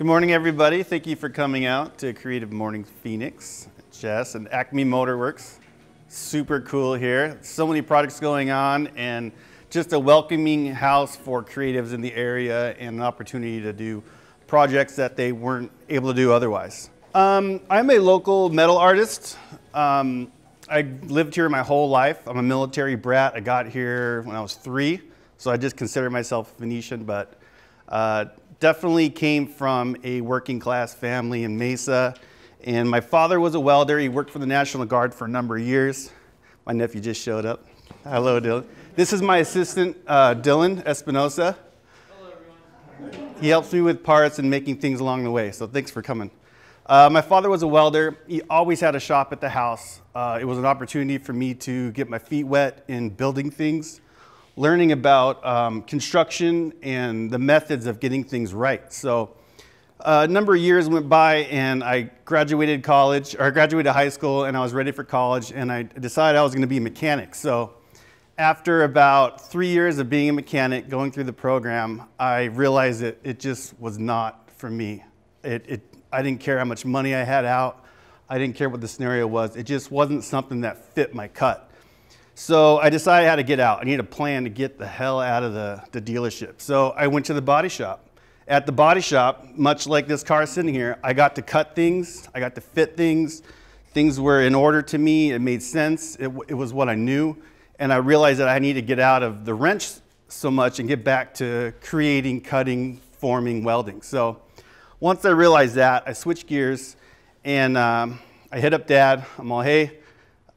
Good morning, everybody. Thank you for coming out to Creative Mornings Phoenix, Jess, and Acme Motorworks. Super cool here. So many projects going on, and just a welcoming house for creatives in the area and an opportunity to do projects that they weren't able to do otherwise. I'm a local metal artist. I lived here my whole life. I'm a military brat. I got here when I was 3, so I just consider myself Venetian, but definitely came from a working class family in Mesa. And my father was a welder. He worked for the National Guard for a number of years. My nephew just showed up. Hello, Dylan. This is my assistant, Dylan Espinosa. Hello, everyone. He helps me with parts and making things along the way, so thanks for coming. My father was a welder. He always had a shop at the house. It was an opportunity for me to get my feet wet in building things, learning about construction and the methods of getting things right. So a number of years went by and I graduated high school, and I was ready for college, and I decided I was going to be a mechanic. So after about 3 years of being a mechanic, going through the program, I realized that it just was not for me. I didn't care how much money I had out. I didn't care what the scenario was. It just wasn't something that fit my cut. So I decided I had to get out. I needed a plan to get the hell out of the dealership. So I went to the body shop. At the body shop, much like this car sitting here, I got to cut things. I got to fit things. Things were in order to me. It made sense. It was what I knew. And I realized that I needed to get out of the wrench so much and get back to creating, cutting, forming, welding. So once I realized that, I switched gears, and I hit up Dad. I'm all, hey,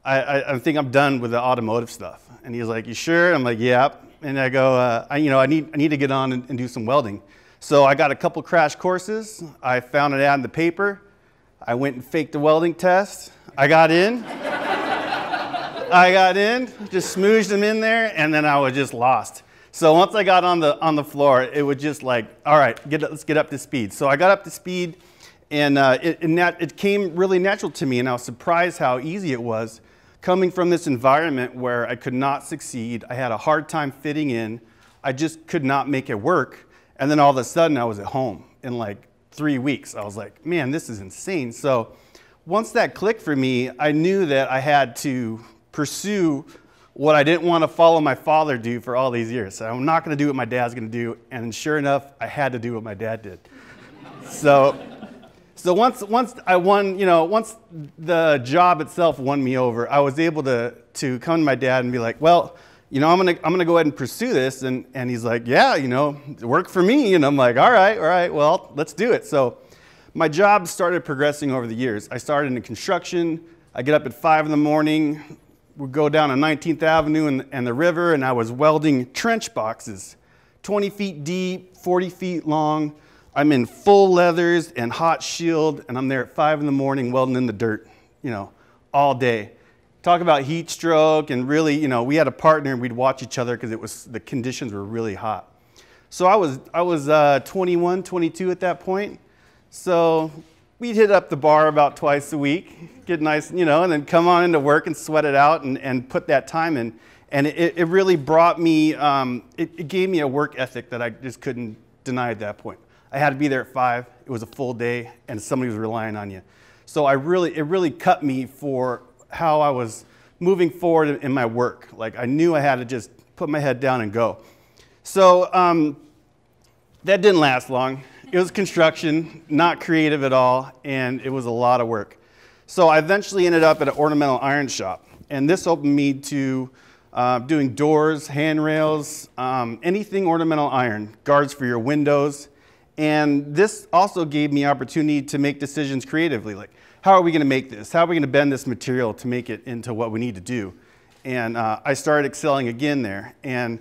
I think I'm done with the automotive stuff. And he's like, you sure? I'm like, yeah. And I go, I need to get on and do some welding. So I got a couple crash courses. I found an ad in the paper. I went and faked a welding test. I got in. Just smooshed them in there, and then I was just lost. So once I got on the floor, it was just like, all right, let's get up to speed. So I got up to speed, and it came really natural to me, and I was surprised how easy it was coming from this environment where I could not succeed. I had a hard time fitting in. I just could not make it work. And then all of a sudden, I was at home in like 3 weeks. I was like, man, this is insane. So once that clicked for me, I knew that I had to pursue what I didn't want to follow my father do for all these years. So I'm not going to do what my dad's going to do. And sure enough, I had to do what my dad did. So once I won, once the job itself won me over, I was able to come to my dad and be like, well, I'm gonna go ahead and pursue this. And he's like, yeah, it worked for me. And I'm like, all right, well, let's do it. So my job started progressing over the years. I started in construction. I get up at 5 in the morning. We go down on 19th Avenue and the river, and I was welding trench boxes, 20 feet deep, 40 feet long. I'm in full leathers and hot shield, and I'm there at 5 in the morning welding in the dirt, all day. Talk about heat stroke, and really, we had a partner, and we'd watch each other because the conditions were really hot. So I was 21, 22 at that point. So we'd hit up the bar about twice a week, get nice, and then come on into work and sweat it out and put that time in. And it really brought me, it gave me a work ethic that I just couldn't deny at that point. I had to be there at 5. It was a full day, and somebody was relying on you. So it really cut me for how I was moving forward in my work. Like, I knew I had to just put my head down and go. So that didn't last long. It was construction, not creative at all, and it was a lot of work. So I eventually ended up at an ornamental iron shop, and this opened me to doing doors, handrails, anything ornamental iron, guards for your windows. And this also gave me opportunity to make decisions creatively, like, how are we going to make this? How are we going to bend this material to make it into what we need to do? And I started excelling again there. And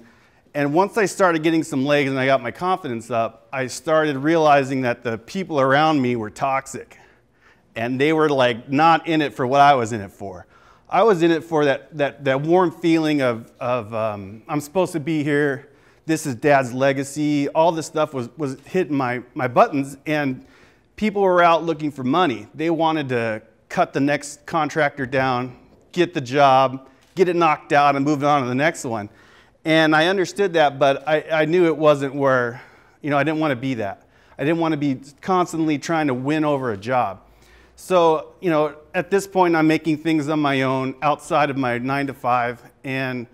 once I started getting some legs and I got my confidence up, I started realizing that the people around me were toxic. And they were like not in it for what I was in it for. I was in it for that warm feeling of I'm supposed to be here. This is Dad's legacy. All this stuff was hitting my buttons, and people were out looking for money. They wanted to cut the next contractor down, get the job, get it knocked out, and move on to the next one. And I understood that, but I knew it wasn't where, I didn't want to be that. I didn't want to be constantly trying to win over a job. So, at this point, I'm making things on my own outside of my 9 to 5, and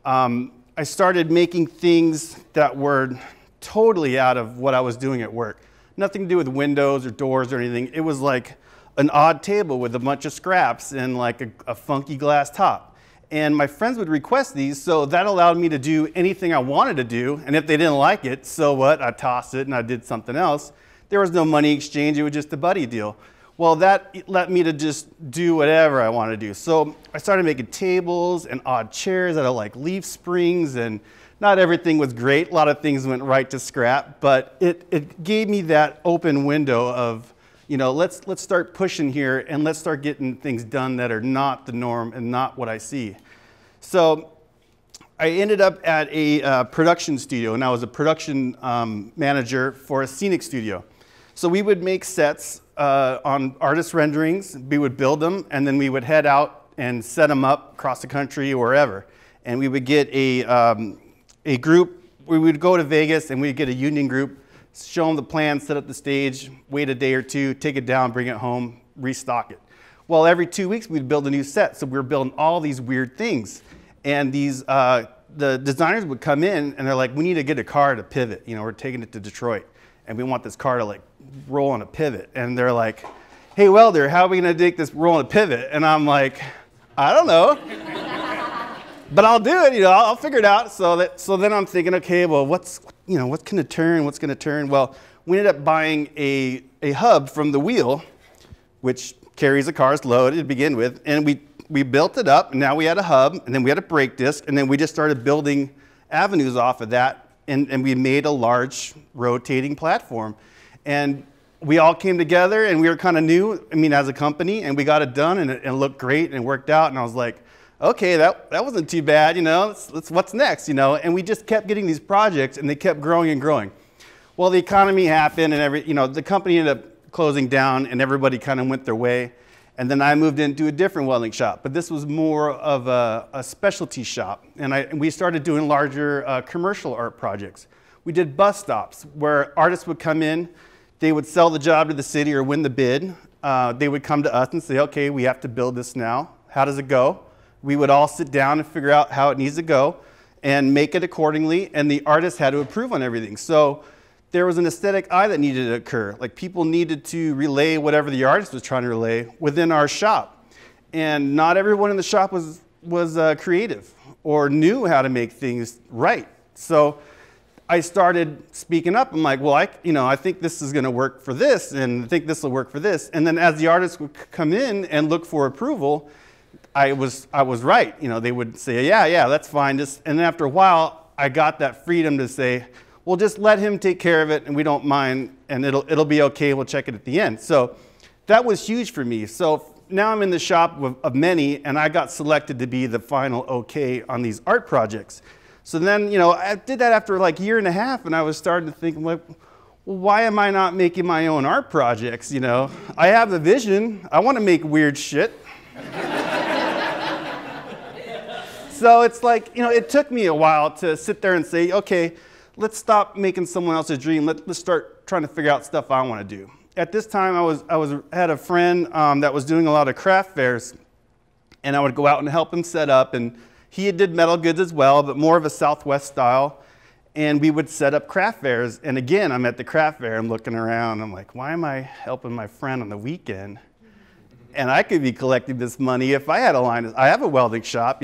I started making things that were totally out of what I was doing at work. Nothing to do with windows or doors or anything. It was like an odd table with a bunch of scraps and like a funky glass top. And my friends would request these, so that allowed me to do anything I wanted to do. And if they didn't like it, so what? I tossed it and I did something else. There was no money exchange, it was just a buddy deal. Well, that let me to just do whatever I wanted to do. So I started making tables and odd chairs out of like leaf springs, and not everything was great. A lot of things went right to scrap, but it gave me that open window of, let's start pushing here and let's start getting things done that are not the norm and not what I see. So I ended up at a production studio, and I was a production manager for a scenic studio. So we would make sets on artist renderings, we would build them, and then we would head out and set them up across the country or wherever. And we would get a group, we would go to Vegas and we'd get a union group, show them the plan, set up the stage, wait a day or two, take it down, bring it home, restock it. Well, every 2 weeks we'd build a new set, so we were building all these weird things. And these, the designers would come in and they're like, we need to get a car to pivot. We're taking it to Detroit and we want this car to like roll on a pivot. And they're like, hey welder, how are we gonna take this roll on a pivot? And I'm like, I don't know. But I'll do it, I'll figure it out. So then I'm thinking, okay, well, what's gonna turn, what's gonna turn? Well, we ended up buying a hub from the wheel, which carries a car's load to begin with, and we built it up, and now we had a hub, and then we had a brake disc, and then we just started building avenues off of that, and we made a large rotating platform. And we all came together, and we were kind of new, as a company, and we got it done, and it looked great, and it worked out, and I was like, okay, that wasn't too bad, what's next, and we just kept getting these projects, and they kept growing and growing. Well, the economy happened, and the company ended up closing down, and everybody kind of went their way. And then I moved into a different welding shop, but this was more of a specialty shop. And we started doing larger commercial art projects. We did bus stops where artists would come in, they would sell the job to the city or win the bid. They would come to us and say, okay, we have to build this now. How does it go? We would all sit down and figure out how it needs to go and make it accordingly, and the artist had to approve on everything. So there was an aesthetic eye that needed to occur. Like, people needed to relay whatever the artist was trying to relay within our shop. And not everyone in the shop was creative or knew how to make things right. So I started speaking up. I'm like, well, I think this is gonna work for this, and I think this will work for this. And then as the artists would come in and look for approval, I was right. They would say, yeah, that's fine. And then after a while, I got that freedom to say, well, just let him take care of it, and we don't mind, and it'll be okay. We'll check it at the end. So that was huge for me. So now I'm in the shop of many, and I got selected to be the final okay on these art projects. So then, I did that after like a year and a half, and I was starting to think, like, well, why am I not making my own art projects? I have the vision. I want to make weird shit. So it's like, it took me a while to sit there and say, okay, let's stop making someone else's dream. Let's start trying to figure out stuff I want to do. At this time, I had a friend that was doing a lot of craft fairs, and I would go out and help him set up. And he did metal goods as well, but more of a Southwest style. And we would set up craft fairs. And again, I'm at the craft fair. I'm looking around. I'm like, why am I helping my friend on the weekend? And I could be collecting this money if I had a line. I have a welding shop,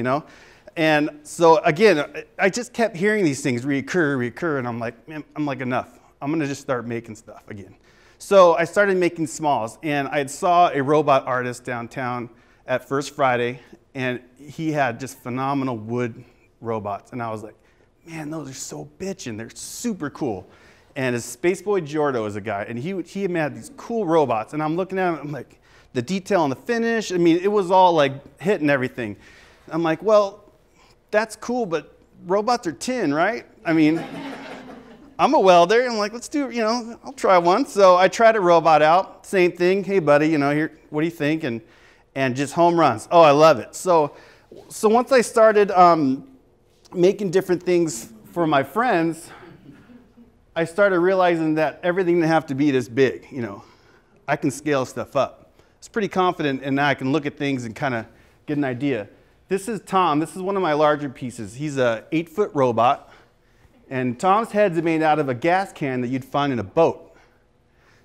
And so again, I just kept hearing these things recur, and I'm like, man, enough. I'm gonna just start making stuff again. So I started making smalls, and I saw a robot artist downtown at First Friday, and he had just phenomenal wood robots. And I was like, man, those are so bitchin', they're super cool. And his Spaceboy Giordo is a guy, and he had these cool robots, and I'm looking at him, I'm like, the detail on the finish, it was all like hitting everything. I'm like, well, that's cool, but robots are tin, right? I'm a welder. I'm like, let's do, I'll try one. So I tried a robot out, same thing. Hey, buddy, here, what do you think? And just home runs. Oh, I love it. So once I started making different things for my friends, I started realizing that everything didn't have to be this big. I can scale stuff up. I was pretty confident, and now I can look at things and kind of get an idea. This is Tom. This is one of my larger pieces. He's a 8-foot robot, and Tom's head's made out of a gas can that you'd find in a boat.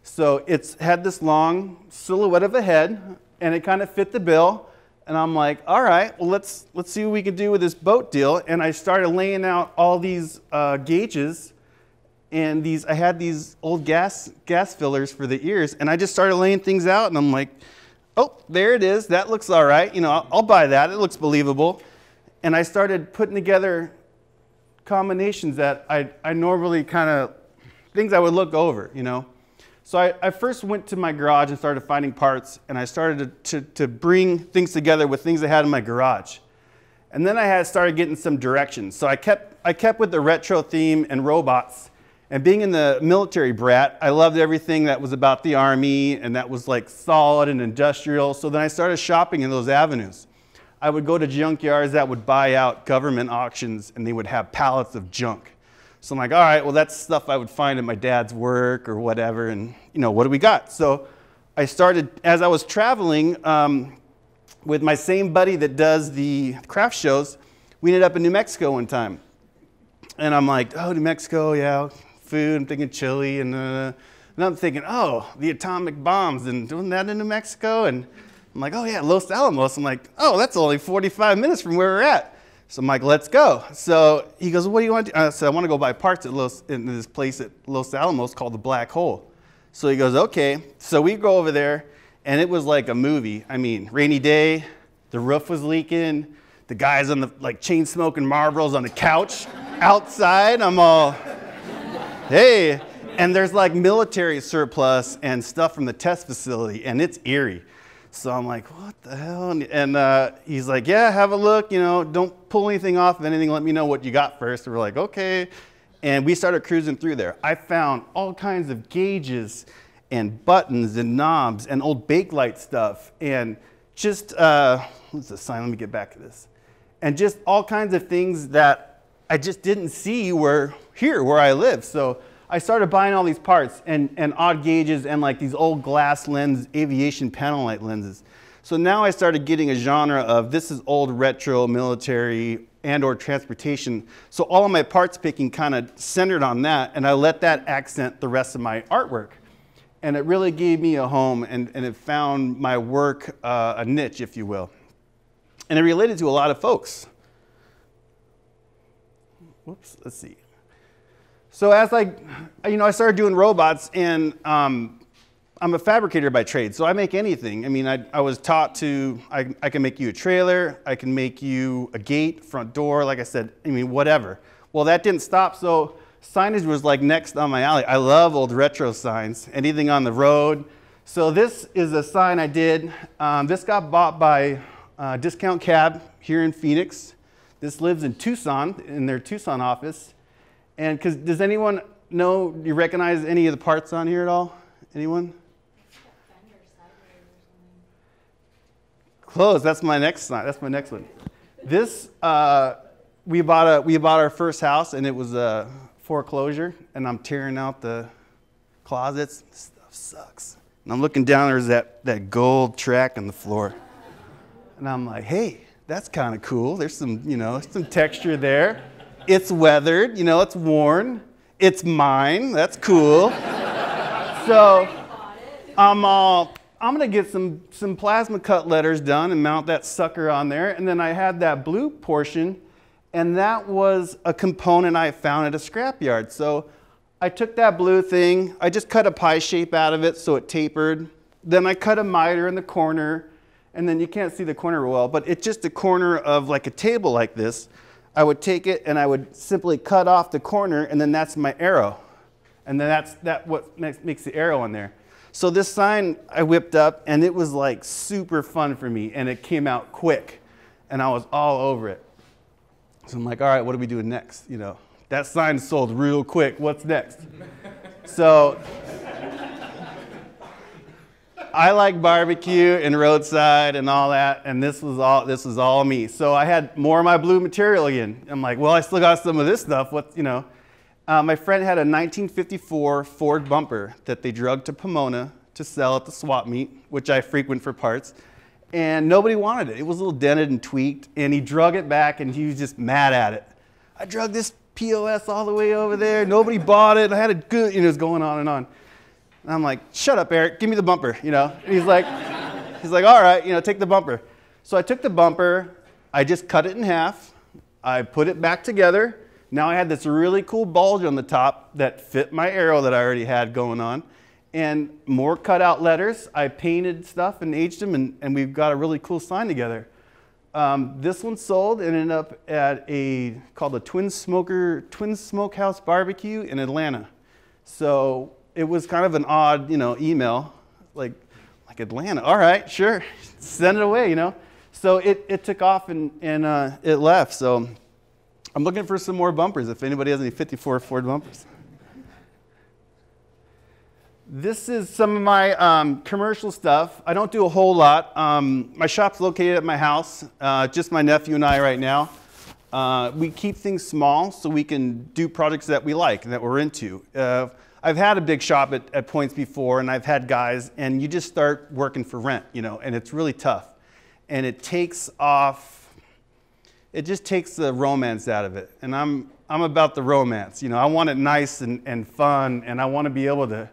So it's had this long silhouette of a head, and it kind of fit the bill. And I'm like, all right, well, let's see what we can do with this boat deal. And I started laying out all these gauges, and I had these old gas fillers for the ears, and I just started laying things out, and I'm like, oh, there it is. That looks all right. I'll buy that. It looks believable. And I started putting together combinations that I normally things I would look over, So I first went to my garage and started finding parts, and I started to bring things together with things I had in my garage. And then I started getting some direction. So I kept with the retro theme and robots. And being in the military brat, I loved everything that was about the Army and that was like solid and industrial. So then I started shopping in those avenues. I would go to junkyards that would buy out government auctions, and they would have pallets of junk. So I'm like, all right, well, that's stuff I would find at my dad's work or whatever, and what do we got? So I started, as I was traveling with my same buddy that does the craft shows, we ended up in New Mexico one time. And I'm like, oh, New Mexico, yeah, food, I'm thinking chili, and I'm thinking, oh, the atomic bombs, and wasn't that in New Mexico? And I'm like, oh yeah, Los Alamos. I'm like, oh, that's only 45 minutes from where we're at. So I'm like, let's go. So he goes, what do you want to do? I said, I want to go buy parts in this place at Los Alamos called the Black Hole. So he goes, okay. So we go over there, and it was like a movie. I mean, rainy day, the roof was leaking, the guys on the chain smoking Marlboros on the couch outside. I'm all, hey. And there's like military surplus and stuff from the test facility, and it's eerie. So I'm like, what the hell? And he's like, yeah, have a look, don't pull anything off. If anything, let me know what you got first. And we're like, okay. And we started cruising through there. I found all kinds of gauges and buttons and knobs and old Bakelite stuff. And just, what's the sign? Let me get back to this. And just all kinds of things that I just didn't see were here where I live. So I started buying all these parts and odd gauges and like these old glass lens, aviation panel light lenses. So now I started getting a genre of this is old retro military and or transportation. So all of my parts picking kind of centered on that, and I let that accent the rest of my artwork. And it really gave me a home, and it found my work a niche, if you will. And it related to a lot of folks. Whoops, let's see. So as I started doing robots, and I'm a fabricator by trade, so I make anything. I mean, I was taught I can make you a trailer, I can make you a gate, front door, like I said, whatever. Well, that didn't stop, so signage was like next on my alley. I love old retro signs, anything on the road. So this is a sign I did. This got bought by Discount Cab here in Phoenix. This lives in Tucson, in their Tucson office. And does anyone know, you recognize any of the parts on here at all? Anyone? Close, that's my next sign, that's my next one. This, we bought our first house, and it was a foreclosure, and I'm tearing out the closets. This stuff sucks. And I'm looking down, there's that gold track on the floor. And I'm like, hey, that's kind of cool. There's some, some texture there. It's weathered, it's worn. It's mine, that's cool. So I'm gonna get some plasma cut letters done and mount that sucker on there. And then I had that blue portion, and that was a component I found at a scrapyard. So I took that blue thing, I just cut a pie shape out of it so it tapered. Then I cut a miter in the corner, and then you can't see the corner well, but it's just a corner of like a table like this. I would take it and I would simply cut off the corner, and then that's my arrow. And then that's what makes the arrow on there. So this sign I whipped up, and it was like super fun for me, and it came out quick, and I was all over it. So I'm like, all right, what are we doing next? That sign sold real quick, what's next? So I like barbecue and roadside and all that, and this was all me. So I had more of my blue material again. I'm like, well, I still got some of this stuff. My friend had a 1954 Ford bumper that they drug to Pomona to sell at the swap meet, which I frequent for parts. And nobody wanted it. It was a little dented and tweaked, and he drug it back, and he was just mad at it. I drug this POS all the way over there. Nobody bought it. I had it good. It was going on and on. And I'm like, shut up, Eric. Give me the bumper, And he's like, all right, take the bumper. So I took the bumper. I just cut it in half. I put it back together. Now I had this really cool bulge on the top that fit my arrow that I already had going on. And more cutout letters. I painted stuff and aged them, and we've got a really cool sign together. This one sold and ended up at called a Twin Smokehouse Barbecue in Atlanta. So it was kind of an odd, email, like Atlanta. All right, sure, send it away, So it took off and it left. So I'm looking for some more bumpers. If anybody has any 54 Ford bumpers. This is some of my commercial stuff. I don't do a whole lot. My shop's located at my house, just my nephew and I right now. We keep things small so we can do projects that we like and that we're into. I've had a big shop at points before, and I've had guys, and you just start working for rent, and it's really tough. And it just takes the romance out of it. And I'm about the romance. I want it nice and fun, and I want to be able to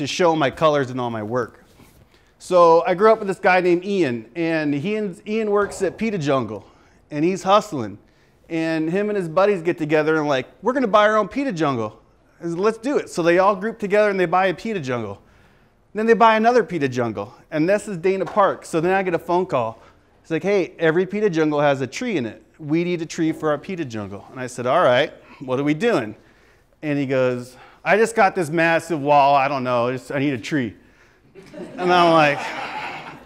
show my colors and all my work. So I grew up with this guy named Ian, and Ian works at Pita Jungle, and he's hustling. And him and his buddies get together and like, we're gonna buy our own Pita Jungle. I said, let's do it. So they all group together and they buy a Pita Jungle. Then they buy another Pita Jungle, and this is Dana Park. So then I get a phone call. It's like, hey, every Pita Jungle has a tree in it. We need a tree for our Pita Jungle. And I said, all right, what are we doing? And he goes, I just got this massive wall, I don't know, I need a tree. And I'm like,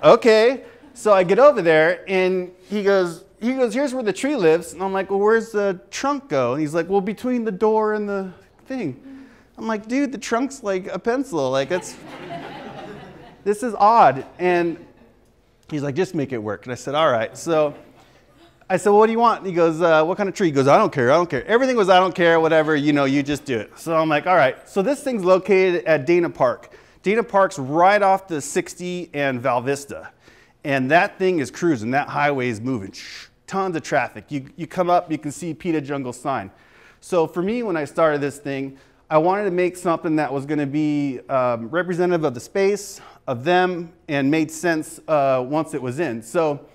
okay. So I get over there and he goes, here's where the tree lives. And I'm like, well, where's the trunk go? And he's like, well, between the door and the thing. I'm like, dude, the trunk's like a pencil. Like, this is odd. And he's like, just make it work. And I said, all right. So I said, well, what do you want? And he goes, what kind of tree? He goes, I don't care. Everything was, I don't care, whatever, you just do it. So I'm like, all right. So this thing's located at Dana Park. Dana Park's right off the 60 and Val Vista. And that thing is cruising. That highway is moving. Tons of traffic. You come up, you can see Pita Jungle sign. So for me, when I started this thing, I wanted to make something that was going to be representative of the space, of them, and made sense once it was in. So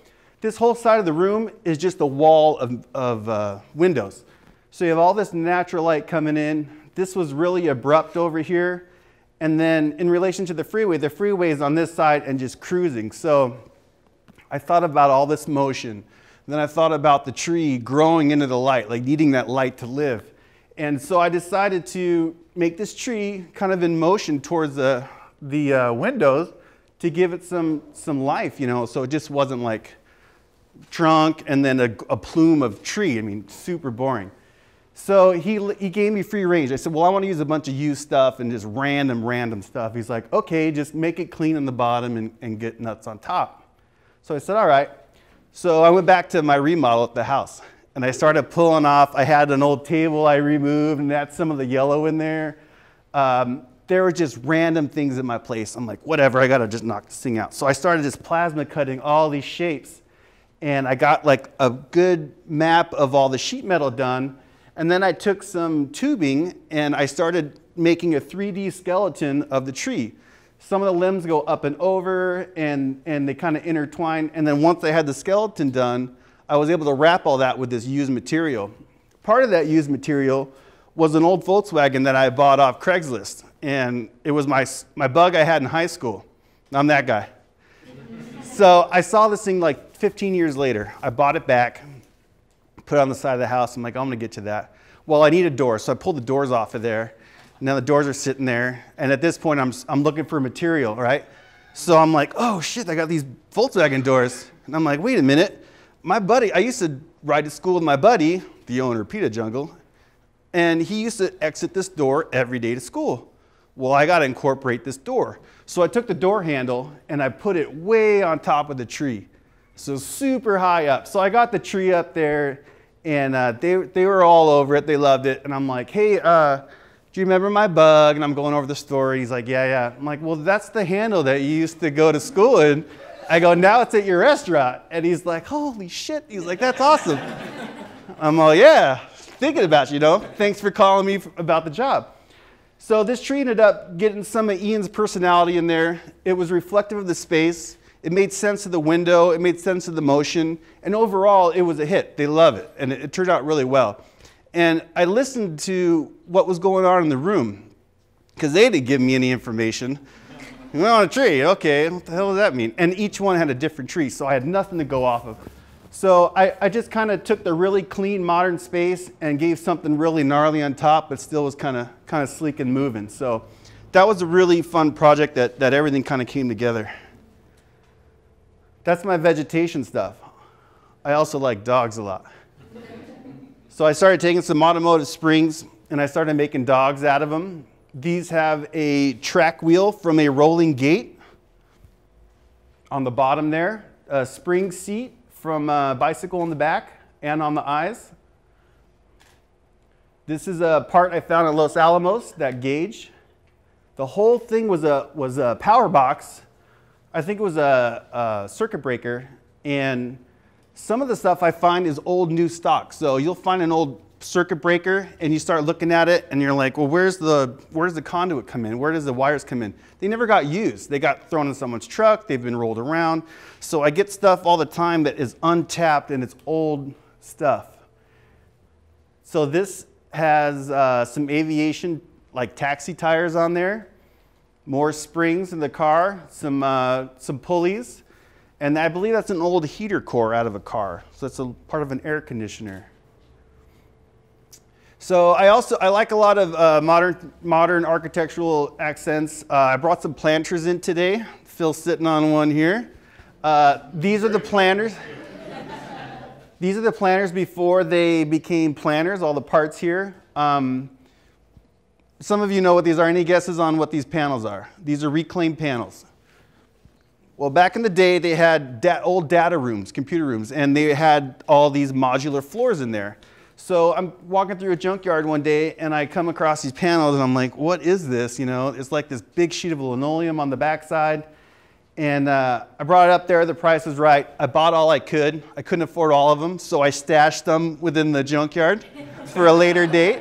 this whole side of the room is just a wall of windows. So you have all this natural light coming in. This was really abrupt over here. And then in relation to the freeway is on this side and just cruising. So I thought about all this motion. Then I thought about the tree growing into the light, like needing that light to live. And so I decided to make this tree kind of in motion towards the windows to give it some life, so it just wasn't like trunk and then a plume of tree. I mean, super boring. So he gave me free range. I said, well, I want to use a bunch of used stuff and just random stuff. He's like, okay, just make it clean on the bottom and get nuts on top. So I said, all right. So I went back to my remodel at the house and I started pulling off. I had an old table I removed and that's some of the yellow in there. There were just random things in my place. I'm like, whatever, I got to just knock this thing out. So I started just plasma cutting all these shapes. And I got like a good map of all the sheet metal done. And then I took some tubing and I started making a 3D skeleton of the tree. Some of the limbs go up and over and they kind of intertwine. And then once I had the skeleton done, I was able to wrap all that with this used material. Part of that used material was an old Volkswagen that I bought off Craigslist. And it was my bug I had in high school. I'm that guy. So I saw this thing like 15 years later. I bought it back, put it on the side of the house. I'm like, I'm gonna get to that. Well, I need a door, so I pulled the doors off of there. Now the doors are sitting there, and at this point, I'm looking for material, right? So I'm like, oh shit, I got these Volkswagen doors. And I'm like, wait a minute. My buddy, I used to ride to school with my buddy, the owner of Pita Jungle, and he used to exit this door every day to school. Well, I gotta incorporate this door. So I took the door handle and I put it way on top of the tree. So super high up. So I got the tree up there And they were all over it. They loved it. And I'm like, hey, do you remember my bug? And I'm going over the story. He's like, yeah. I'm like, well, that's the handle that you used to go to school in. I go, now it's at your restaurant. And he's like, holy shit. He's like, that's awesome. I'm like, yeah, thinking about you, Thanks for calling me about the job. So this tree ended up getting some of Ian's personality in there. It was reflective of the space. It made sense of the window. It made sense of the motion. And overall, it was a hit. They love it. And it turned out really well. And I listened to what was going on in the room because they didn't give me any information. We went on a tree. Okay, what the hell does that mean? And each one had a different tree, so I had nothing to go off of. So I just kind of took the really clean, modern space and gave something really gnarly on top, but still was kind of sleek and moving. So that was a really fun project that everything kind of came together. That's my vegetation stuff. I also like dogs a lot. So I started taking some automotive springs and I started making dogs out of them. These have a track wheel from a rolling gate on the bottom there, a spring seat from a bicycle in the back and on the eyes. This is a part I found in Los Alamos, that gauge. The whole thing was a power box. I think it was a circuit breaker, and some of the stuff I find is old new stock. So you'll find an old circuit breaker and you start looking at it and you're like, well, where's the conduit come in? Where does the wires come in? They never got used. They got thrown in someone's truck. They've been rolled around. So I get stuff all the time that is untapped and it's old stuff. So this has some aviation, like taxi tires on there, more springs in the car, some pulleys. And I believe that's an old heater core out of a car. So it's a part of an air conditioner. So I like a lot of modern architectural accents. I brought some planters in today. Phil's sitting on one here. These are the planters. These are the planters before they became planters, all the parts here. Some of you know what these are. Any guesses on what these panels are? These are reclaimed panels. Well, back in the day, they had old data rooms, computer rooms, and they had all these modular floors in there. So I'm walking through a junkyard one day, and I come across these panels, and I'm like, what is this? It's like this big sheet of linoleum on the backside. And I brought it up there. The price was right. I bought all I could. I couldn't afford all of them, so I stashed them within the junkyard for a later date.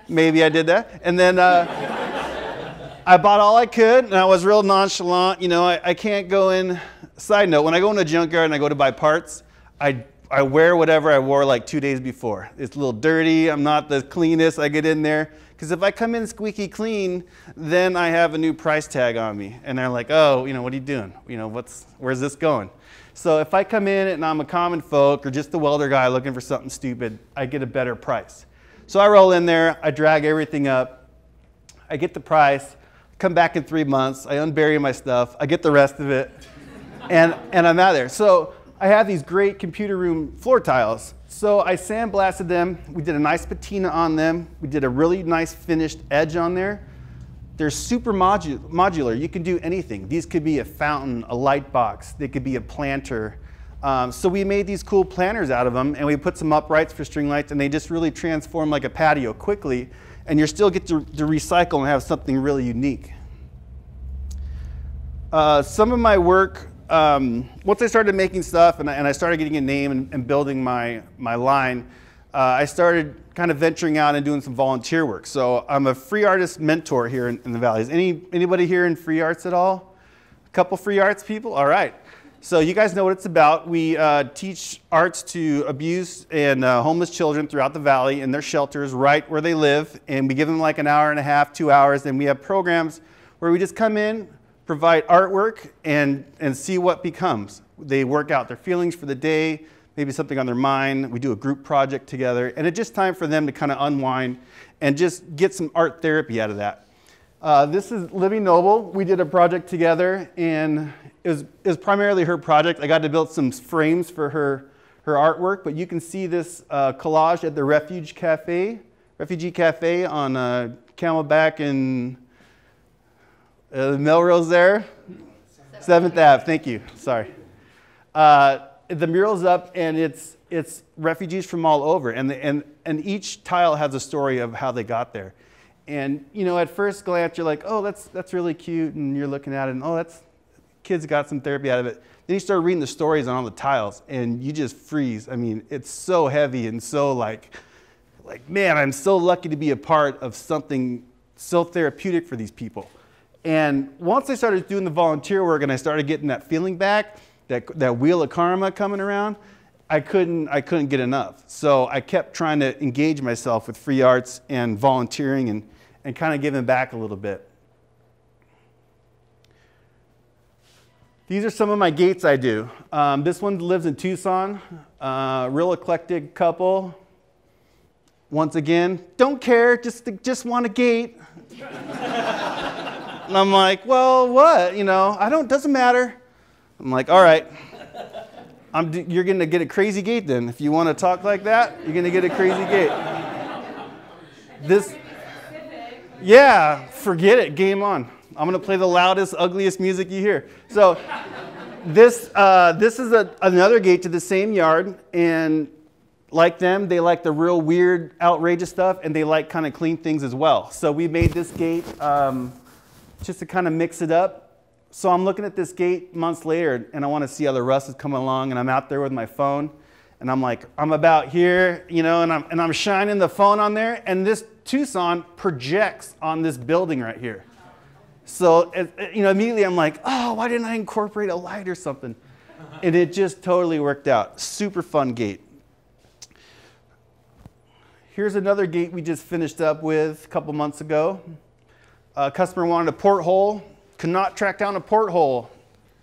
Maybe I did that. And then I bought all I could, and I was real nonchalant. I can't go in. Side note, when I go in a junkyard and I go to buy parts, I wear whatever I wore like 2 days before. It's a little dirty. I'm not the cleanest. I get in there. Because if I come in squeaky clean, then I have a new price tag on me. And they're like, oh, what are you doing? Where's this going? So if I come in and I'm a common folk or just the welder guy looking for something stupid, I get a better price. So I roll in there. I drag everything up. I get the price. Come back in 3 months. I unbury my stuff. I get the rest of it. And I'm out of there. So I have these great computer room floor tiles. So I sandblasted them. We did a nice patina on them. We did a really nice finished edge on there. They're super modular. You can do anything. These could be a fountain, a light box. They could be a planter. So we made these cool planters out of them, and we put some uprights for string lights, and they just really transform like a patio quickly, and you still get to recycle and have something really unique. Some of my work, once I started making stuff and I started getting a name and building my line, I started kind of venturing out and doing some volunteer work. So I'm a free artist mentor here in the Valley. Is anybody here in free arts at all? A couple free arts people? All right. So you guys know what it's about. We teach arts to abused and homeless children throughout the Valley in their shelters right where they live. And we give them like an hour and a half, 2 hours. And we have programs where we just come in, provide artwork, and see what becomes. They work out their feelings for the day, maybe something on their mind. We do a group project together. And it's just time for them to kind of unwind and just get some art therapy out of that. This is Libby Noble. We did a project together, and it was primarily her project. I got to build some frames for her artwork, but you can see this collage at the Refugee Cafe on Camelback and Melrose there. 7th Ave, thank you, sorry. the mural's up, and it's refugees from all over, and each tile has a story of how they got there. And you know, at first glance, you're like, oh, that's really cute, and you're looking at it, and oh, that's kids got some therapy out of it. Then you start reading the stories on all the tiles, and you just freeze. I mean, it's so heavy and so like man, I'm so lucky to be a part of something so therapeutic for these people. And once I started doing the volunteer work and I started getting that feeling back, that wheel of karma coming around, I couldn't get enough. So I kept trying to engage myself with free arts and volunteering and kind of giving back a little bit. These are some of my gates I do. This one lives in Tucson, real eclectic couple. Once again, don't care, just want a gate. And I'm like, well, what? You know, doesn't matter. I'm like, all right, you're gonna get a crazy gate then. If you want to talk like that, you're gonna get a crazy gate. Yeah, forget it, game on. I'm gonna play the loudest, ugliest music you hear. So this is another gate to the same yard, and like them, they like the real weird, outrageous stuff, and they like kind of clean things as well. So we made this gate just to kind of mix it up. So I'm looking at this gate months later, and I want to see how the rust is coming along, and I'm out there with my phone, and I'm like, I'm about here, you know, and I'm shining the phone on there, and this Tucson projects on this building right here. So, you know, immediately I'm like, oh, why didn't I incorporate a light or something? And it just totally worked out. Super fun gate. Here's another gate we just finished up with a couple months ago. A customer wanted a porthole, could not track down a porthole.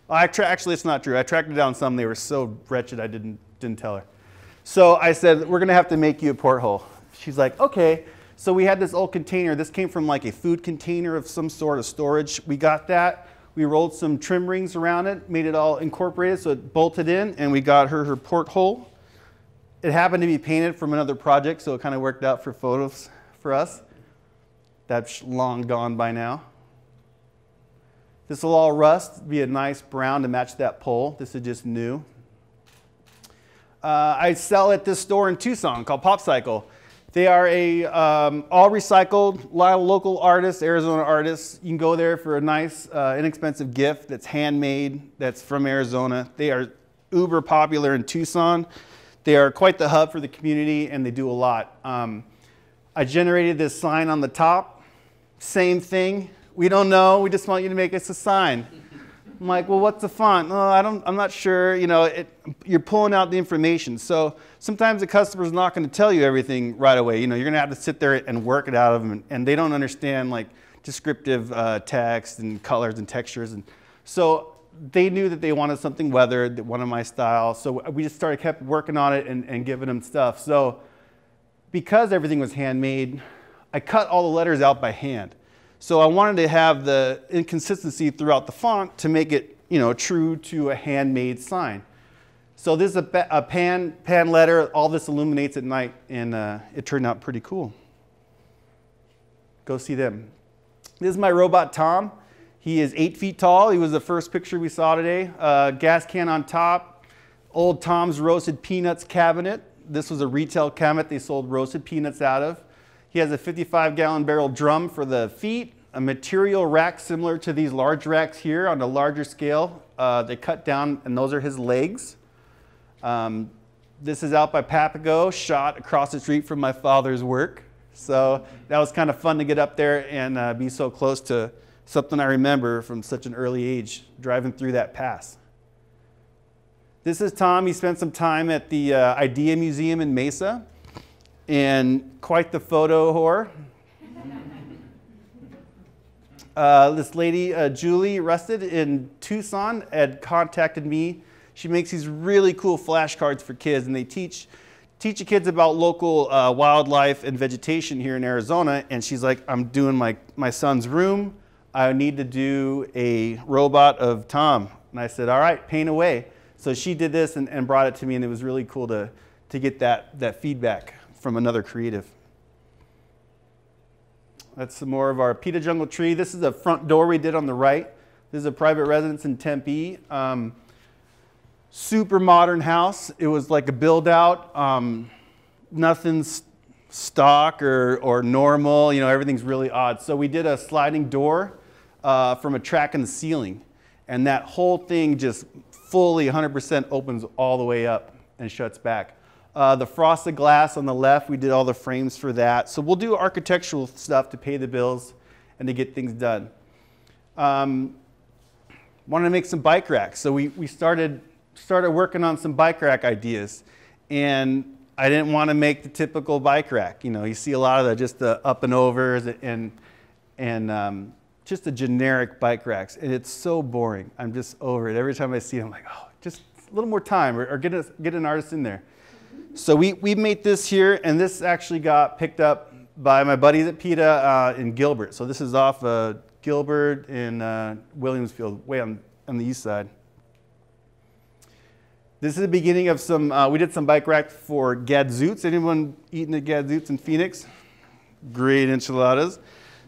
Actually, it's not true. I tracked it down some. They were so wretched I didn't tell her. So I said, we're going to have to make you a porthole. She's like, okay. So we had this old container. This came from like a food container of some sort of storage. We got that. We rolled some trim rings around it, made it all incorporated so it bolted in, and we got her porthole. It happened to be painted from another project, so it kind of worked out for photos for us. That's long gone by now. This will all rust, be a nice brown to match that pole. This is just new. I sell at this store in Tucson called Pop Cycle. They are all recycled, a lot of local artists, Arizona artists. You can go there for a nice, inexpensive gift that's handmade, that's from Arizona. They are uber popular in Tucson. They are quite the hub for the community, and they do a lot. I generated this sign on the top. Same thing. We don't know. We just want you to make us a sign. I'm like, well, what's the font? Oh, I'm not sure. You know, you're pulling out the information. So sometimes the customer's not going to tell you everything right away. You know, you're going to have to sit there and work it out of them, and they don't understand like descriptive text and colors and textures. And so they knew that they wanted something weathered, that wanted my style. So we just kept working on it and giving them stuff. So because everything was handmade, I cut all the letters out by hand. So I wanted to have the inconsistency throughout the font to make it, you know, true to a handmade sign. So this is a pan letter. All this illuminates at night, and it turned out pretty cool. Go see them. This is my robot Tom. He is 8 feet tall. He was the first picture we saw today. Gas can on top. Old Tom's Roasted Peanuts cabinet. This was a retail cabinet they sold roasted peanuts out of. He has a 55-gallon barrel drum for the feet, a material rack similar to these large racks here on a larger scale. They cut down, and those are his legs. This is out by Papago, shot across the street from my father's work. So that was kind of fun to get up there and be so close to something I remember from such an early age, driving through that pass. This is Tom. He spent some time at the IDEA Museum in Mesa, and quite the photo whore. This lady, Julie Rusted in Tucson, had contacted me. She makes these really cool flashcards for kids, and they teach the kids about local wildlife and vegetation here in Arizona. And she's like, I'm doing my son's room. I need to do a robot of Tom. And I said, all right, paint away. So she did this and brought it to me, and it was really cool to get that feedback from another creative. That's some more of our Pita Jungle tree. This is a front door we did on the right. This is a private residence in Tempe. super modern house. It was like a build out. Nothing's stock or normal. You know, everything's really odd. So we did a sliding door from a track in the ceiling. And that whole thing just fully 100% opens all the way up and shuts back. The frosted glass on the left, we did all the frames for that. So we'll do architectural stuff to pay the bills and to get things done. Wanted to make some bike racks. So we started working on some bike rack ideas. And I didn't want to make the typical bike rack. You know, you see a lot of just the up and overs and just the generic bike racks. And it's so boring. I'm just over it. Every time I see it, I'm like, oh, just a little more time or get an artist in there. So we made this here, and this actually got picked up by my buddies at PETA in Gilbert. So this is off Gilbert in Williamsfield, way on the east side. This is the beginning of some, we did some bike racks for Gadzooks. Anyone eaten at Gadzooks in Phoenix? Great enchiladas.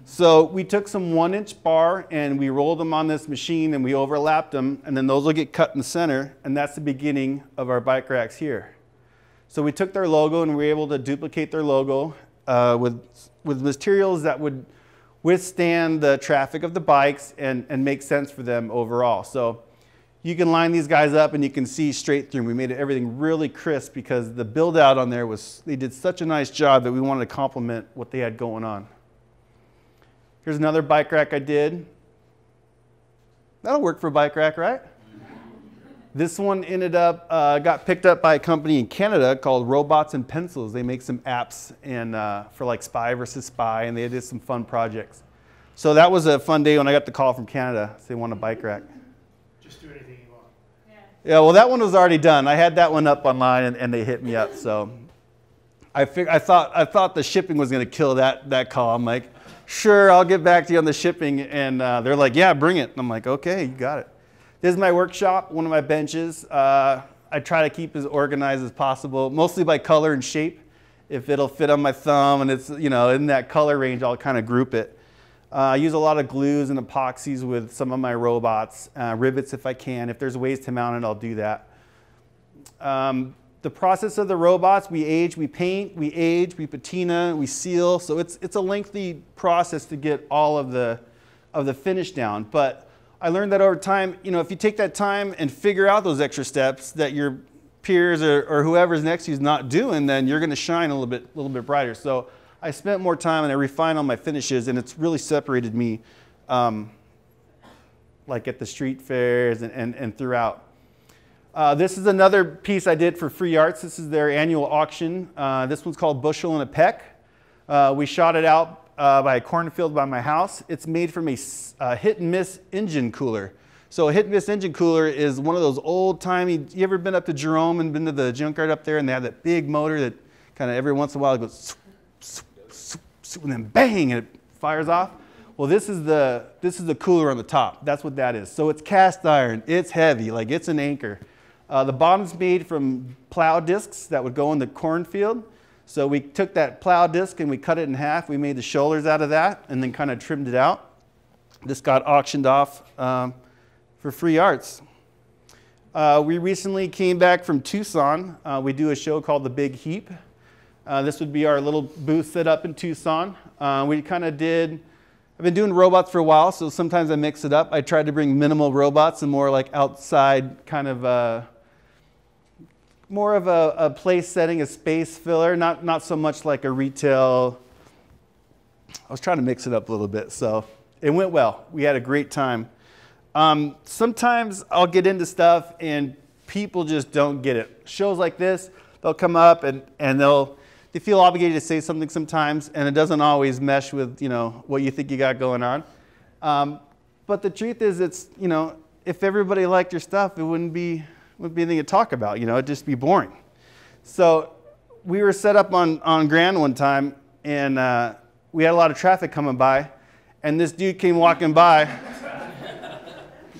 So we took some 1-inch bar and we rolled them on this machine and we overlapped them, and then those will get cut in the center, and that's the beginning of our bike racks here. So we took their logo and we were able to duplicate their logo with materials that would withstand the traffic of the bikes and make sense for them overall. So you can line these guys up and you can see straight through. We made everything really crisp because the build out on there they did such a nice job that we wanted to complement what they had going on. Here's another bike rack I did. That'll work for a bike rack, right? This one ended up, got picked up by a company in Canada called Robots and Pencils. They make some apps for like Spy versus Spy, and they did some fun projects. So that was a fun day when I got the call from Canada. So they want a bike rack. Just do anything you want. Yeah, well, that one was already done. I had that one up online, and they hit me up. So I thought the shipping was going to kill that call. I'm like, sure, I'll get back to you on the shipping. And they're like, yeah, bring it. And I'm like, okay, you got it. This is my workshop, one of my benches. I try to keep as organized as possible, mostly by color and shape. If it'll fit on my thumb and it's, you know, in that color range, I'll kind of group it. I use a lot of glues and epoxies with some of my robots, rivets if I can. If there's ways to mount it, I'll do that. The process of the robots, we age, we paint, we age, we patina, we seal. So it's a lengthy process to get all of the finish down. But I learned that over time, you know, if you take that time and figure out those extra steps that your peers or whoever's next to you is not doing, then you're going to shine a little bit brighter. So I spent more time and I refined all my finishes, and it's really separated me like at the street fairs and throughout. This is another piece I did for Free Arts. This is their annual auction. This one's called Bushel and a Peck. We shot it out by a cornfield by my house. It's made from a hit and miss engine cooler. So a hit and miss engine cooler is one of those old timey, you ever been up to Jerome and been to the junkyard up there and they have that big motor that kind of every once in a while it goes and then bang, and it fires off. Well, this is the cooler on the top. That's what that is. So it's cast iron. It's heavy, like it's an anchor. The bottom's made from plow discs that would go in the cornfield. So we took that plow disc and we cut it in half. We made the shoulders out of that and then kind of trimmed it out. This got auctioned off for Free Arts. We recently came back from Tucson. We do a show called The Big Heap. This would be our little booth set up in Tucson. We kind of did, I've been doing robots for a while, so sometimes I mix it up. I tried to bring minimal robots and more like outside kind of, more of a place setting, a space filler, not so much like a retail. I was trying to mix it up a little bit, so it went well. We had a great time. Sometimes I'll get into stuff and people just don't get it. Shows like this, they'll come up and they feel obligated to say something sometimes, and it doesn't always mesh with, you know, what you think you got going on. But the truth is, it's, you know, if everybody liked your stuff, it wouldn't be anything to talk about, you know, it'd just be boring. So we were set up on Grand one time, and we had a lot of traffic coming by, and this dude came walking by,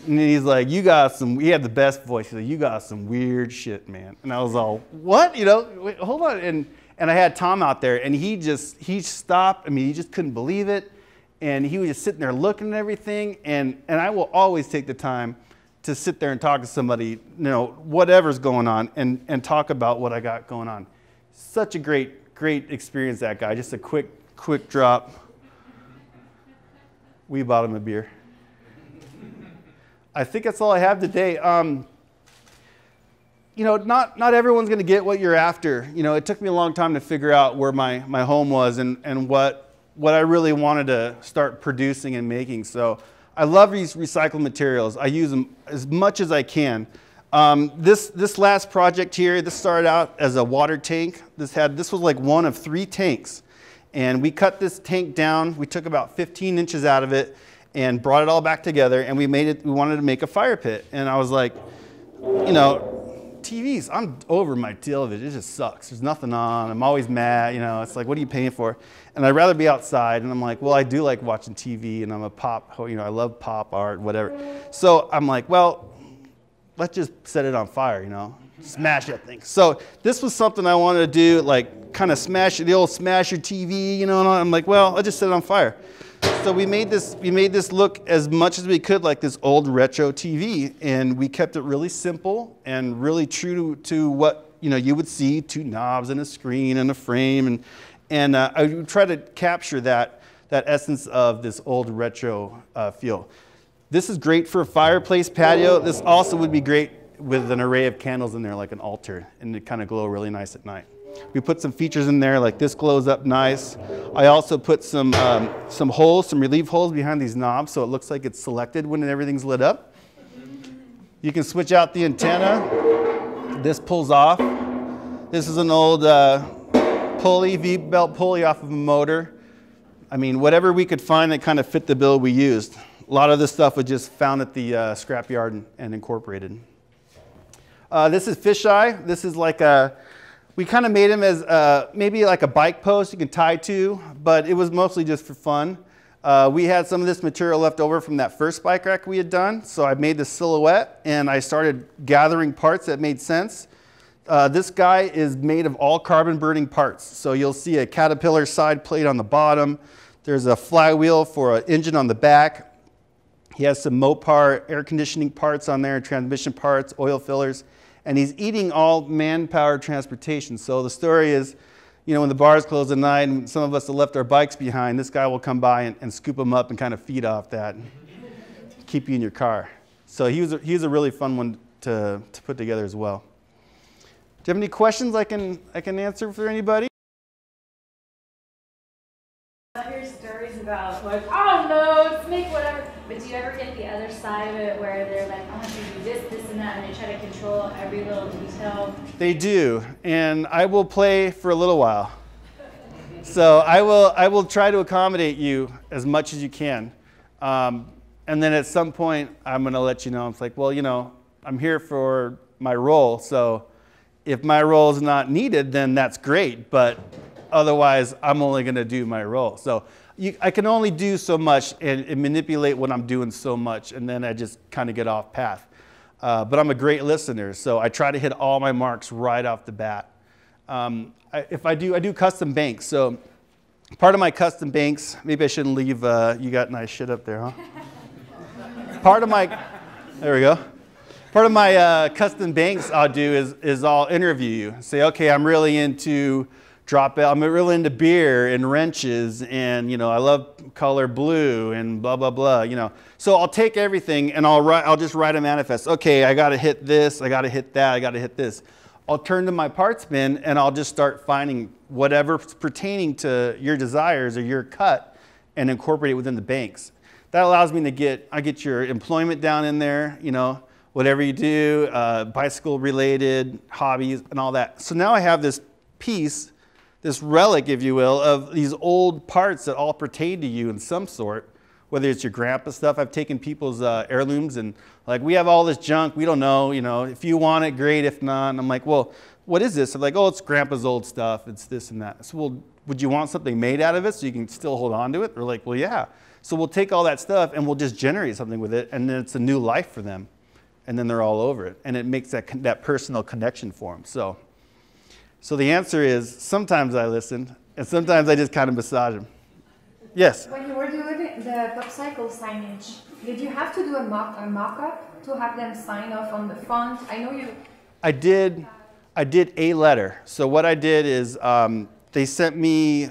and he's like, you got some, he had the best voice, he's like, you got some weird shit, man. And I was all, what? You know, wait, hold on. And I had Tom out there, and he stopped. I mean, he just couldn't believe it. And he was just sitting there looking at everything. And I will always take the time to sit there and talk to somebody, whatever's going on, and talk about what I got going on. Such a great experience, that guy. Just a quick drop. We bought him a beer. I think that's all I have today. Not everyone's going to get what you're after. It took me a long time to figure out where my home was and what I really wanted to start producing and making. So I love these recycled materials. I use them as much as I can. This last project here, this started out as a water tank. This was like one of 3 tanks. And we cut this tank down. We took about 15 inches out of it and brought it all back together. And we wanted to make a fire pit. And I was like, TVs, I'm over my television. It just sucks. There's nothing on. I'm always mad. It's like, what are you paying for? And I'd rather be outside. And I'm like, well, I do like watching TV, and I'm a pop, I love pop art, whatever. So I'm like, well, let's just set it on fire, smash that thing. So this was something I wanted to do, like kind of smash your TV, and I'm like, well, I'll just set it on fire. So we made this look as much as we could like this old retro TV, and we kept it really simple and really true to what you would see: 2 knobs and a screen and a frame, and I would try to capture that essence of this old retro feel. This is great for a fireplace patio. This also would be great with an array of candles in there, like an altar, and it kind of glow really nice at night. We put some features in there, like this glows up nice. I also put some holes, some relief holes behind these knobs, so it looks like it's selected when everything's lit up. You can switch out the antenna. This pulls off. This is an old pulley, V-belt pulley off of a motor. I mean, whatever we could find that kind of fit the bill, we used. A lot of this stuff was just found at the scrapyard and incorporated. This is fisheye. This is like we kind of made him as maybe like a bike post you can tie to, but it was mostly just for fun. We had some of this material left over from that first bike rack we had done, so I made the silhouette and I started gathering parts that made sense. This guy is made of all carbon burning parts. So you'll see a Caterpillar side plate on the bottom. There's a flywheel for an engine on the back. He has some Mopar air conditioning parts on there, transmission parts, oil fillers, and he's eating all manpower transportation. So the story is, when the bars close at night and some of us have left our bikes behind, this guy will come by and scoop them up and kind of feed off that, and keep you in your car. So he was a really fun one to put together as well. Do you have any questions I can answer for anybody? I hear stories about like, oh no, let's make whatever. But do you ever get the other side of it where they're like, I want you to do this, this, and that, and they try to control every little detail? They do, and I will play for a little while. So I will try to accommodate you as much as you can, and then at some point I'm going to let you know. I'm like, well, I'm here for my role, so if my role is not needed, then that's great, but otherwise I'm only going to do my role. So I can only do so much and manipulate what I'm doing so much, and then I just kind of get off path. But I'm a great listener, so I try to hit all my marks right off the bat. I do custom banks. So part of my custom banks, maybe I shouldn't leave, you got nice shit up there, huh? There we go. Part of my custom banks I'll do is I'll interview you. Say, okay, I'm really into I'm really into beer and wrenches, and I love color blue and blah blah blah. So I'll take everything and I'll just write a manifest. Okay, I got to hit this, I got to hit that, I got to hit this. I'll turn to my parts bin and I'll just start finding whatever's pertaining to your desires or your cut and incorporate it within the banks. That allows me to get your employment down in there, whatever you do, bicycle related, hobbies and all that. So now I have this piece, this relic, if you will, of these old parts that all pertain to you in some sort, whether it's your grandpa stuff. I've taken people's heirlooms and like, we have all this junk, we don't know, if you want it, great, if not. And I'm like, well, what is this? I'm like, oh, it's grandpa's old stuff, it's this and that. So, well, would you want something made out of it so you can still hold on to it? They're like, well, yeah. So we'll take all that stuff and we'll just generate something with it, and then it's a new life for them. And then they're all over it. And it makes that personal connection for them. So the answer is, sometimes I listen, and sometimes I just kind of massage them. Yes? When you were doing it the PopCycle signage, did you have to do a mock-up to have them sign off on the font? I know you... I did a letter. So what I did is they sent me,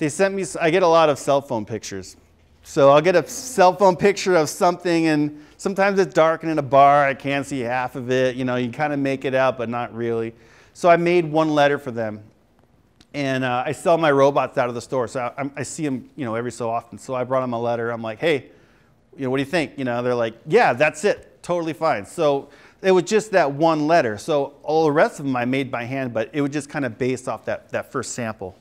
I get a lot of cell phone pictures. So I'll get a cell phone picture of something, and sometimes it's dark and in a bar, I can't see half of it. You know, you kind of make it out, but not really. So I made one letter for them. And I sell my robots out of the store, so I see them, you know, every so often. So I brought them a letter. I'm like, hey, you know, what do you think? You know, they're like, yeah, that's it, totally fine. So it was just that one letter. So all the rest of them I made by hand, but it was just kind of based off that first sample.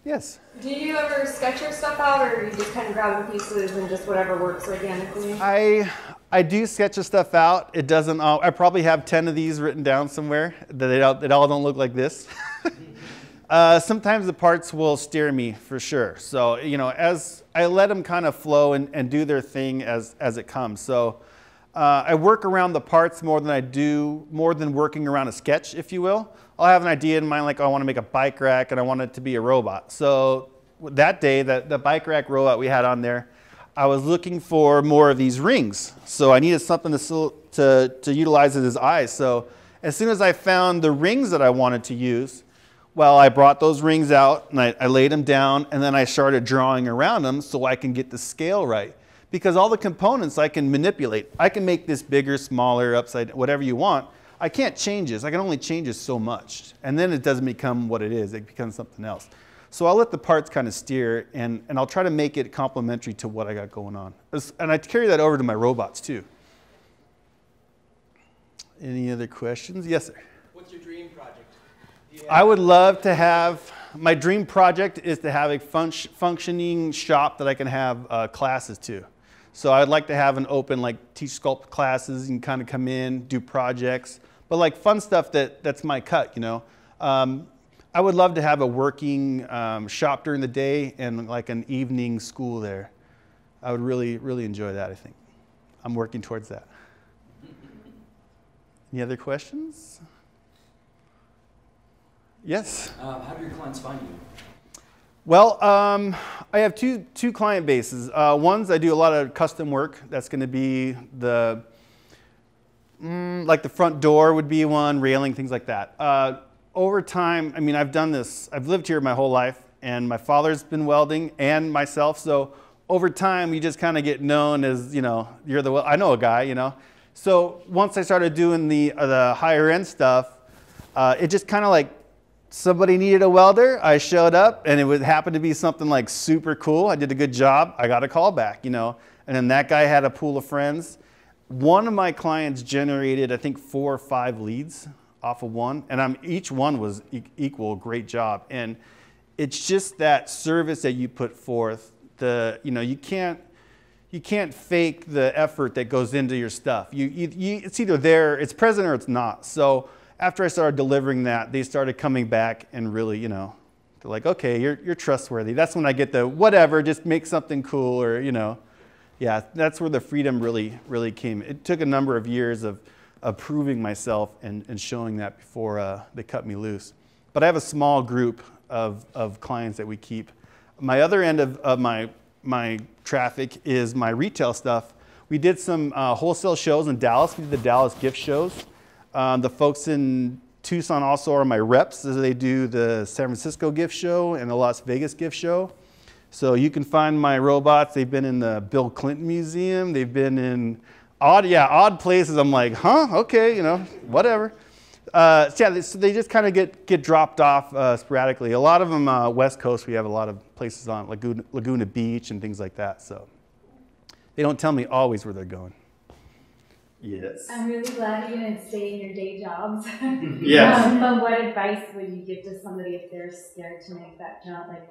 Yes? Do you ever sketch your stuff out, or you just kind of grab the pieces and just whatever works organically? I do sketch the stuff out. It doesn't. I probably have 10 of these written down somewhere. They all don't look like this. Sometimes the parts will steer me for sure. So, you know, as I let them kind of flow and do their thing as it comes. So I work around the parts more than working around a sketch, if you will. I'll have an idea in mind, like, oh, I want to make a bike rack and I want it to be a robot. So that day, the bike rack robot we had on there, I was looking for more of these rings. So I needed something to utilize as his eyes. So as soon as I found the rings that I wanted to use, well, I brought those rings out and I laid them down, and then I started drawing around them so I can get the scale right. Because all the components I can manipulate. I can make this bigger, smaller, upside, whatever you want. I can't change this. I can only change this so much. And then it doesn't become what it is. It becomes something else. So I'll let the parts kind of steer, and I'll try to make it complementary to what I got going on. And I carry that over to my robots too. Any other questions? Yes, sir. What's your dream project? I would love to have, my dream project is to have a functioning shop that I can have classes to. So I'd like to have an open, like, teach sculpt classes and kind of come in, do projects, but like fun stuff that's my cut, you know. I would love to have a working shop during the day and like an evening school there. I would really, really enjoy that, I think. I'm working towards that. Any other questions? Yes? How do your clients find you? Well, I have two client bases. One's I do a lot of custom work. That's going to be like the front door would be one, railing, things like that. Over time, I mean, I've done this. I've lived here my whole life, and my father's been welding, and myself. So over time, you just kind of get known as, you know, I know a guy, you know. So once I started doing the higher end stuff, it just kind of like, somebody needed a welder, I showed up, and it would happen to be something like super cool. I did a good job, I got a call back, you know. And then that guy had a pool of friends. One of my clients generated, I think, 4 or 5 leads off of one, and each one was equal, great job. And it's just that service that you put forth. You know, you can't fake the effort that goes into your stuff. It's either there, it's present, or it's not. So after I started delivering that, they started coming back and really, you know, they're like, okay, you're trustworthy. That's when I get the whatever, just make something cool, or, you know. Yeah, that's where the freedom really came. It took a number of years of proving myself and showing that before they cut me loose. But I have a small group of clients that we keep. My other end of my traffic is my retail stuff. We did some wholesale shows in Dallas. We did the Dallas gift shows. The folks in Tucson also are my reps, as they do the San Francisco gift show and the Las Vegas gift show. So you can find my robots. They've been in the Bill Clinton Museum. They've been in odd places. I'm like, huh, okay, you know, whatever. So yeah, so they just kind of get dropped off sporadically. A lot of them West Coast. We have a lot of places on Laguna Beach and things like that. So they don't tell me always where they're going. Yes. I'm really glad you didn't stay in your day jobs. Yes. But what advice would you give to somebody if they're scared to make that jump? Like,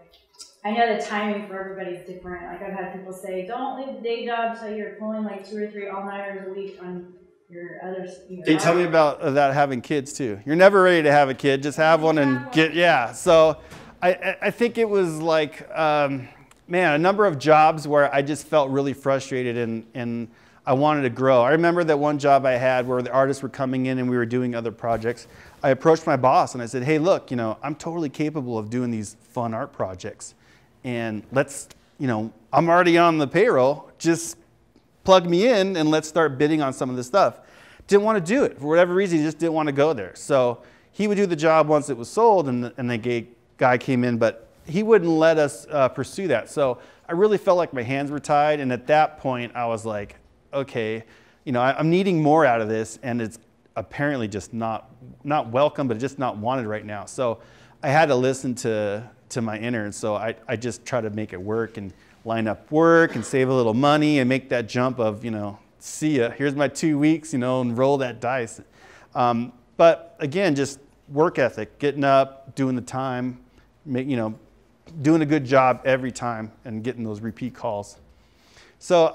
I know the timing for everybody's different. Like, I've had people say, don't leave the day job until you're pulling like 2 or 3 all-nighters a week on your other. They tell me about that having kids too. You're never ready to have a kid. Just have one and get, yeah. So I think it was like, man, a number of jobs where I just felt really frustrated and I wanted to grow. I remember that one job I had where the artists were coming in and we were doing other projects. I approached my boss and I said, hey, look, you know, I'm totally capable of doing these fun art projects. And let's I'm already on the payroll. Just plug me in and let's start bidding on some of this stuff. Didn't want to do it. For whatever reason, he just didn't want to go there. So he would do the job once it was sold and the guy came in, but he wouldn't let us pursue that. So I really felt like my hands were tied. And at that point, I was like, okay, I'm needing more out of this, and it's apparently just not welcome, but just not wanted right now. So I had to listen to my inner, and so I just try to make it work and line up work and save a little money and make that jump of, see ya, here's my 2 weeks, and roll that dice. But again, just work ethic, getting up, doing the time, doing a good job every time and getting those repeat calls. So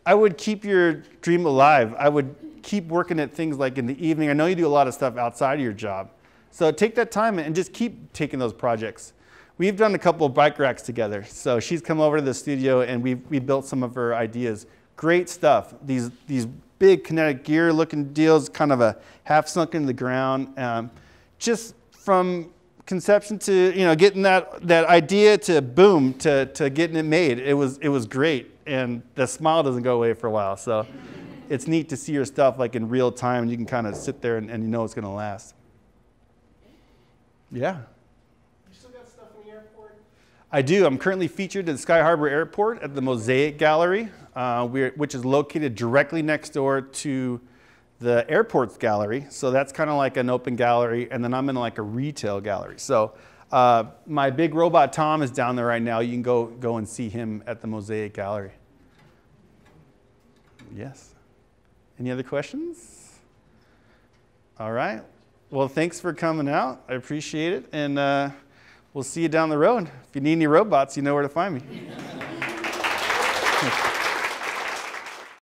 I would keep your dream alive. I would keep working at things like in the evening. I know you do a lot of stuff outside of your job. So take that time and just keep taking those projects. We've done a couple of bike racks together. So she's come over to the studio and we built some of her ideas. Great stuff. These big kinetic gear looking deals, kind of a half sunk into the ground. Just from conception to getting that idea to boom to getting it made. It was great, and the smile doesn't go away for a while. So it's neat to see your stuff like in real time, and you can kind of sit there and you know it's going to last. Yeah. You still got stuff in the airport? I do. I'm currently featured at Sky Harbor Airport at the Mosaic Gallery, which is located directly next door to the airport's gallery. So that's kind of like an open gallery, and then I'm in like a retail gallery. So my big robot Tom is down there right now. You can go and see him at the Mosaic Gallery. Yes. Any other questions? All right. Well, thanks for coming out. I appreciate it, and we'll see you down the road. If you need any robots, you know where to find me.